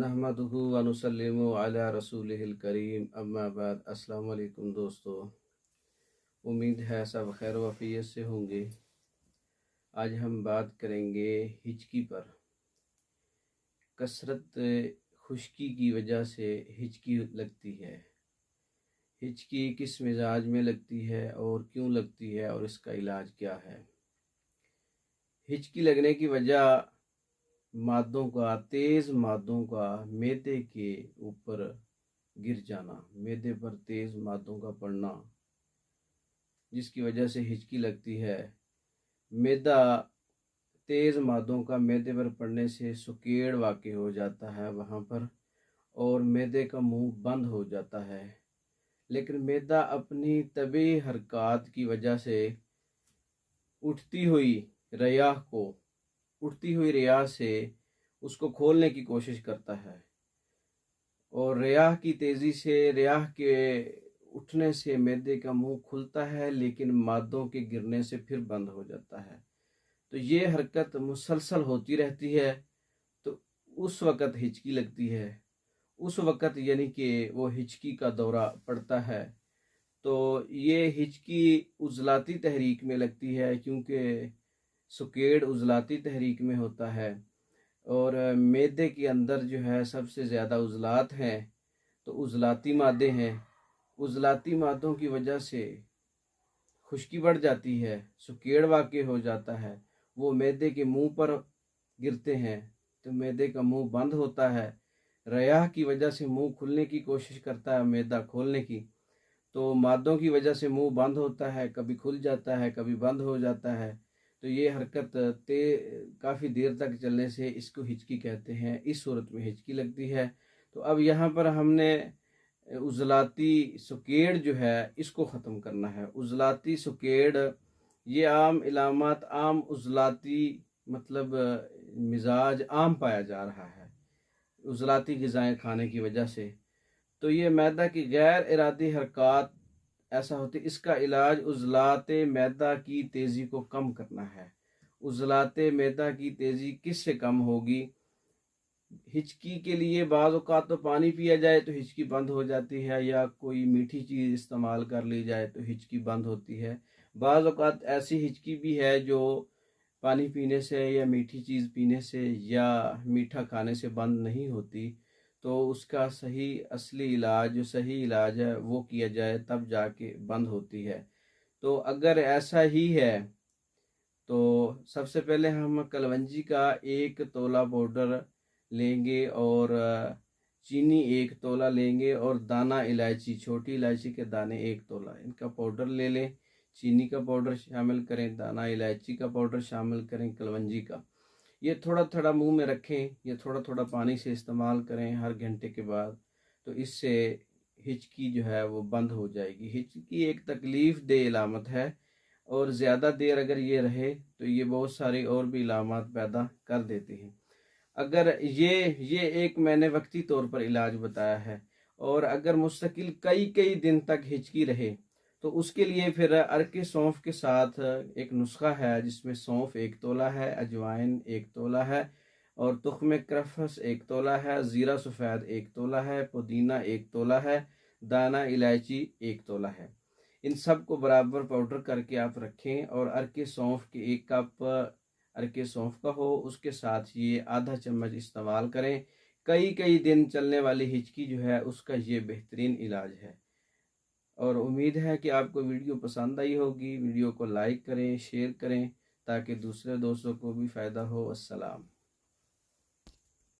नहमदुहु व नुसल्लिमु अला रसूलिहिल करीम अम्मा बाद। अस्सलाम वालेकुम दोस्तों, उम्मीद है सब खैर वफ़ियत से होंगे। आज हम बात करेंगे हिचकी पर। कसरत खुश्की की वजह से हिचकी लगती है। हिचकी किस मिजाज में लगती है और क्यों लगती है और इसका इलाज क्या है। हिचकी लगने की वजह तेज़ मादों का मैदे के ऊपर गिर जाना, मैदे पर तेज़ मादों का पड़ना, जिसकी वजह से हिचकी लगती है। मैदा तेज़ मादों का मैदे पर पड़ने से सुकेड़ वाक़ हो जाता है वहाँ पर, और मैदे का मुंह बंद हो जाता है। लेकिन मैदा अपनी तबी हरकत की वजह से उठती हुई रियाह से उसको खोलने की कोशिश करता है, और रियाह की तेज़ी से, रियाह के उठने से मैदे का मुंह खुलता है, लेकिन मादों के गिरने से फिर बंद हो जाता है। तो ये हरकत मुसलसल होती रहती है। तो उस वक़्त हिचकी लगती है। उस वक़्त यानी कि वो हिचकी का दौरा पड़ता है। तो ये हिचकी उज़लाती तहरीक में लगती है, क्योंकि सुकेड़ उज़लाती तहरीक में होता है, और मैदे के अंदर जो है सबसे ज़्यादा उज़लात हैं, तो उज़लाती मादे हैं। उज़लाती मादों की वजह से खुश्की बढ़ जाती है, सुकेड़ वाक़ हो जाता है, वो मैदे के मुंह पर गिरते हैं, तो मैदे का मुंह बंद होता है। रियाह की वजह से मुंह खुलने की कोशिश करता है मैदा खोलने की, तो मादों की वजह से मुंह बंद होता है, कभी खुल जाता है कभी बंद हो जाता है। तो ये हरकत काफ़ी देर तक चलने से इसको हिचकी कहते हैं। इस सूरत में हिचकी लगती है। तो अब यहाँ पर हमने उज़लाती सुकेड़ जो है इसको ख़त्म करना है। उज़लाती सुकेड़ ये आम इलामात, आम उज़लाती मतलब मिजाज आम पाया जा रहा है उज़लाती ग़िज़ाएँ खाने की वजह से। तो ये मैदा की गैर इरादी हरकत ऐसा होती है। इसका इलाज उज़लाते मैदा की तेज़ी को कम करना है। उज़लाते मैदा की तेज़ी किससे कम होगी? हिचकी के लिए बाज़ औक़ात तो पानी पिया जाए तो हिचकी बंद हो जाती है, या कोई मीठी चीज़ इस्तेमाल कर ली जाए तो हिचकी बंद होती है। बाज़ औक़ात ऐसी हिचकी भी है जो पानी पीने से या मीठी चीज़ पीने से या मीठा खाने से बंद नहीं होती। तो उसका असली इलाज, जो सही इलाज है वो किया जाए, तब जाके बंद होती है। तो अगर ऐसा ही है तो सबसे पहले हम कलवंजी का 1 तोला पाउडर लेंगे, और चीनी 1 तोला लेंगे, और दाना इलायची, छोटी इलायची के दाने 1 तोला, इनका पाउडर ले लें। चीनी का पाउडर शामिल करें, दाना इलायची का पाउडर शामिल करें, कलवंजी का। ये थोड़ा थोड़ा मुंह में रखें, ये थोड़ा थोड़ा पानी से इस्तेमाल करें हर घंटे के बाद। तो इससे हिचकी जो है वो बंद हो जाएगी। हिचकी एक तकलीफ़ दे इलामत है, और ज़्यादा देर अगर ये रहे तो ये बहुत सारी और भी इलामात पैदा कर देती हैं। अगर ये एक मैंने वक्ती तौर पर इलाज बताया है, और अगर मुस्तकिल कई कई दिन तक हिचकी रहे तो उसके लिए फिर अरके सौंफ के साथ एक नुस्खा है, जिसमें सौंफ 1 तोला है, अजवाइन 1 तोला है, और तुख्म करफस 1 तोला है, ज़ीरा सफ़ेद 1 तोला है, पुदीना 1 तोला है, दाना इलायची 1 तोला है। इन सब को बराबर पाउडर करके आप रखें, और अरके सौंफ के 1 कप अरके सौंफ का हो, उसके साथ ये आधा चम्मच इस्तेमाल करें। कई कई दिन चलने वाली हिचकी जो है उसका ये बेहतरीन इलाज है। और उम्मीद है कि आपको वीडियो पसंद आई होगी। वीडियो को लाइक करें, शेयर करें, ताकि दूसरे दोस्तों को भी फ़ायदा हो। अस्सलाम।